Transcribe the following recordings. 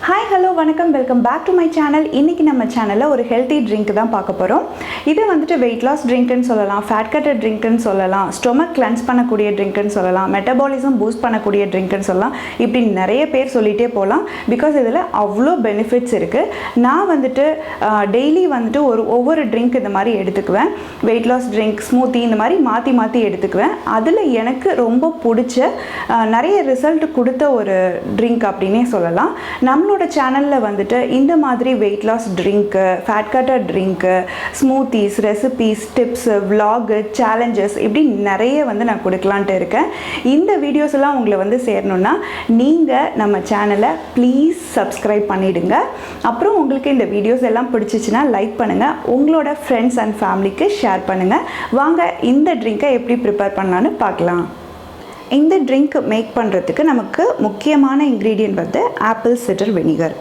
Hi hello வணக்கம், welcome back to my channel. இன்றைக்கி நம்ம சேனலில் ஒரு ஹெல்த்தி ட்ரிங்க் தான் பார்க்க போகிறோம். இது வந்துட்டு வெயிட் லாஸ் ட்ரிங்க்னு சொல்லலாம், ஃபேட் கட்டர் ட்ரிங்க்னு சொல்லலாம், ஸ்டொமக் கிளென்ஸ் பண்ணக்கூடிய ட்ரிங்க்னு சொல்லலாம், மெட்டபாலிசம் பூஸ்ட் பண்ணக்கூடிய ட்ரிங்க்னு சொல்லலாம். இப்படி நிறைய பேர் சொல்லிகிட்டே போகலாம். பிகாஸ் இதில் அவ்வளோ பெனிஃபிட்ஸ் இருக்குது. நான் வந்துட்டு டெய்லி வந்துட்டு ஒவ்வொரு ட்ரிங்க் இந்த மாதிரி எடுத்துக்குவேன். வெயிட் லாஸ் ட்ரிங்க், ஸ்மூத்தி இந்த மாதிரி மாற்றி மாற்றி எடுத்துக்குவேன். அதில் எனக்கு ரொம்ப பிடிச்ச நிறைய ரிசல்ட் கொடுத்த ஒரு ட்ரிங்க் அப்படின்னே சொல்லலாம். நம்மளோட சேனலில் வந்துட்டு இந்த மாதிரி weight loss drink, fat cutter drink, smoothies, recipes, tips, விலாகு, சேலஞ்சஸ் இப்படி நிறைய வந்து நான் கொடுக்கலான்ட்டு இருக்கேன். இந்த வீடியோஸ் எல்லாம் உங்களை வந்து சேரணுன்னா நீங்கள் நம்ம சேனலை ப்ளீஸ் சப்ஸ்கிரைப் பண்ணிவிடுங்க. அப்புறம் உங்களுக்கு இந்த வீடியோஸ் எல்லாம் பிடிச்சிச்சின்னா லைக் பண்ணுங்கள், உங்களோட ஃப்ரெண்ட்ஸ் அண்ட் ஃபேமிலிக்கு ஷேர் பண்ணுங்கள். வாங்க இந்த ட்ரிங்க்கை எப்படி ப்ரிப்பேர் பண்ணலான்னு பார்க்கலாம். இந்த ட்ரிங்க் மேக் பண்ணுறதுக்கு நமக்கு முக்கியமான இன்க்ரீடியன்ட் வந்து ஆப்பிள் சிடர் வினிகர்.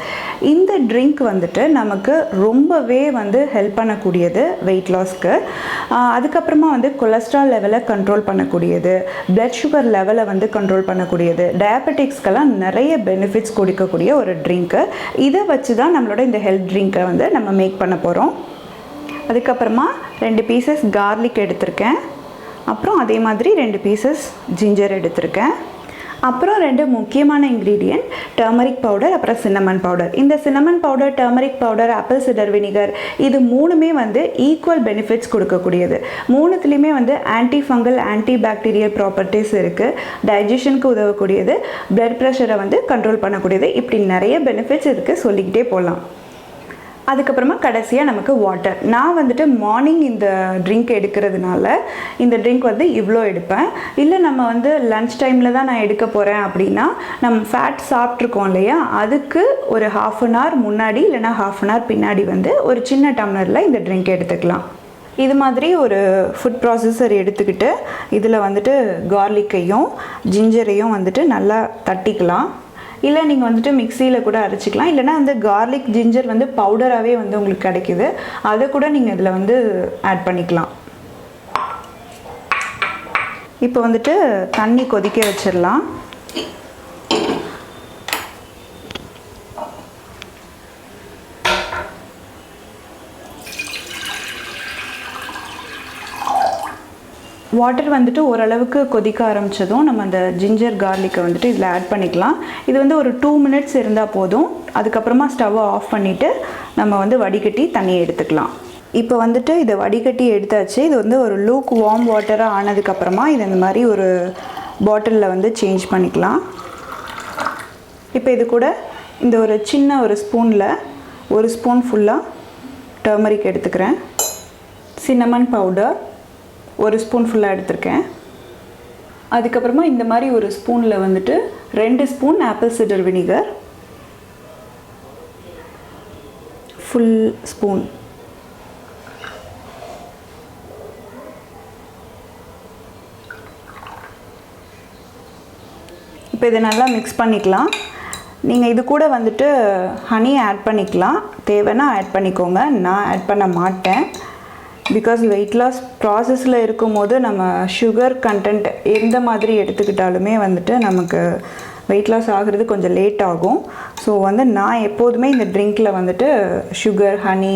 இந்த ட்ரிங்க் வந்துட்டு நமக்கு ரொம்பவே வந்து ஹெல்ப் பண்ணக்கூடியது வெயிட் லாஸ்க்கு. அதுக்கப்புறமா வந்து கொலஸ்ட்ரால் லெவலை கண்ட்ரோல் பண்ணக்கூடியது, பிளட் சுகர் லெவலை வந்து கண்ட்ரோல் பண்ணக்கூடியது, டயபெட்டிக்ஸ்க்கெல்லாம் நிறைய பெனிஃபிட்ஸ் கொடுக்கக்கூடிய ஒரு ட்ரிங்க்கு. இதை வச்சு தான் நம்மளோட இந்த ஹெல்த் ட்ரிங்க்கை வந்து நம்ம மேக் பண்ண போகிறோம். அதுக்கப்புறமா 2 பீசஸ் கார்லிக் எடுத்திருக்கேன். அப்புறம் அதே மாதிரி 2 பீசஸ் ஜிஞ்சர் எடுத்திருக்கேன். அப்புறம் 2 முக்கியமான இன்க்ரீடியன்ட் டர்மரிக் பவுடர், அப்புறம் சின்னமன் பவுடர். இந்த cinnamon powder, turmeric powder, apple cider vinegar இது மூணுமே வந்து ஈக்குவல் பெனிஃபிட்ஸ் கொடுக்கக்கூடியது. மூணுத்துலேயுமே வந்து anti fungal, anti bacterial properties இருக்குது. டைஜஷனுக்கு உதவக்கூடியது, பிளட் ப்ரெஷரை வந்து கண்ட்ரோல் பண்ணக்கூடியது. இப்படி நிறைய பெனிஃபிட்ஸ் இருக்குது, சொல்லிக்கிட்டே போகலாம். அதுக்கப்புறமா கடைசியாக நமக்கு வாட்டர். நான் வந்துட்டு மார்னிங் இந்த ட்ரிங்க் எடுக்கிறதுனால இந்த ட்ரிங்க் வந்து இவ்வளோ எடுப்பேன். இல்லை நம்ம வந்து லன்ச் டைமில் தான் நான் எடுக்க போகிறேன் அப்படின்னா, நம்ம ஃபேட் சாப்பிட்ருக்கோம் இல்லையா, அதுக்கு ஒரு 1/2 அன் ஹவர் முன்னாடி இல்லைனா 1/2 அன் ஹவர் பின்னாடி வந்து ஒரு சின்ன டம்ளரில் இந்த ட்ரிங்க் எடுத்துக்கலாம். இது மாதிரி ஒரு ஃபுட் ப்ராசஸர் எடுத்துக்கிட்டு இதில் வந்துட்டு கார்லிக்கையும் ஜிஞ்சரையும் வந்துட்டு நல்லா தட்டிக்கலாம். இல்லை நீங்கள் வந்துட்டு மிக்சியில் கூட அரைச்சிக்கலாம். இல்லைனா வந்து கார்லிக் ஜிஞ்சர் வந்து பவுடராகவே வந்து உங்களுக்கு கிடைக்குது, அதை கூட நீங்கள் இதில் வந்து ஆட் பண்ணிக்கலாம். இப்போ வந்துட்டு தண்ணி கொதிக்க வச்சிடலாம். வாட்டர் வந்துட்டு ஓரளவுக்கு கொதிக்க ஆரம்பித்ததும் நம்ம அந்த ஜிஞ்சர் கார்லிக்கை வந்துட்டு இதில் ஆட் பண்ணிக்கலாம். இது வந்து ஒரு 2 மினிட்ஸ் இருந்தால் போதும். அதுக்கப்புறமா ஸ்டவ்வை ஆஃப் பண்ணிவிட்டு நம்ம வந்து வடிகட்டி தண்ணியை எடுத்துக்கலாம். இப்போ வந்துட்டு இதை வடிகட்டி எடுத்தாச்சு. இது வந்து ஒரு லூக் வார்ம் வாட்டராக ஆனதுக்கப்புறமா இது இந்த மாதிரி ஒரு பாட்டிலில் வந்து சேஞ்ச் பண்ணிக்கலாம். இப்போ இது கூட இந்த ஒரு சின்ன ஒரு ஸ்பூனில் 1 ஸ்பூன் ஃபுல்லாக டர்மரிக் எடுத்துக்கிறேன். சின்னமன் பவுடர் 1 ஸ்பூன் ஃபுல்லாக எடுத்திருக்கேன். அதுக்கப்புறமா இந்த மாதிரி ஒரு ஸ்பூனில் வந்துட்டு 2 spoon apple cider vinegar, full spoon. இப்போ இதை நல்லா மிக்ஸ் பண்ணிக்கலாம். நீங்கள் இது கூட வந்துட்டு ஹனி ஆட் பண்ணிக்கலாம், தேவைன்னா ஆட் பண்ணிக்கோங்க. நான் ஆட் பண்ண மாட்டேன். பிகாஸ் வெயிட் லாஸ் ப்ராசஸில் இருக்கும்போது நம்ம சுகர் கண்டென்ட் எந்த மாதிரி எடுத்துக்கிட்டாலுமே வந்துட்டு நமக்கு வெயிட் லாஸ் ஆகிறது கொஞ்சம் லேட் ஆகும். ஸோ வந்து நான் எப்போதுமே இந்த ட்ரிங்க்கில் வந்துட்டு சுகர், ஹனி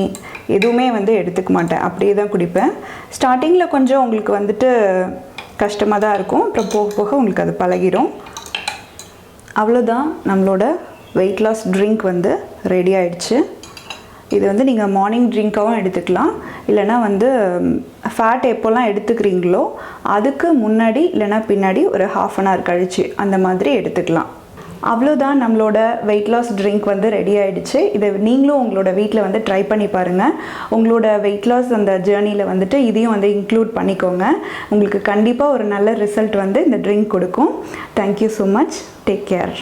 எதுவுமே வந்து எடுத்துக்க மாட்டேன், அப்படியே தான் குடிப்பேன். ஸ்டார்டிங்கில் கொஞ்சம் உங்களுக்கு வந்துட்டு கஷ்டமாக தான் இருக்கும், அப்புறம் போக போக உங்களுக்கு அது பழகிடும். அவ்வளோதான், நம்மளோட வெயிட் லாஸ் ட்ரிங்க் வந்து ரெடி ஆயிடுச்சு. இது வந்து நீங்கள் மார்னிங் ட்ரிங்க்காகவும் எடுத்துக்கலாம், இல்லைனா வந்து ஃபேட் எப்போல்லாம் எடுத்துக்கிறீங்களோ அதுக்கு முன்னாடி இல்லைனா பின்னாடி ஒரு 1/2 அன் ஹவர் கழித்து அந்த மாதிரி எடுத்துக்கலாம். அவ்வளோதான், நம்மளோட வெயிட் லாஸ் ட்ரிங்க் வந்து ரெடி ஆகிடுச்சு. இதை நீங்களும் உங்களோட வீட்டில் வந்து ட்ரை பண்ணி பாருங்கள். உங்களோட வெயிட் லாஸ் அந்த ஜேர்னியில் வந்துட்டு இதையும் வந்து இன்க்ளூட் பண்ணிக்கோங்க. உங்களுக்கு கண்டிப்பாக ஒரு நல்ல ரிசல்ட் வந்து இந்த ட்ரிங்க் கொடுக்கும். Thank you so much. Take care.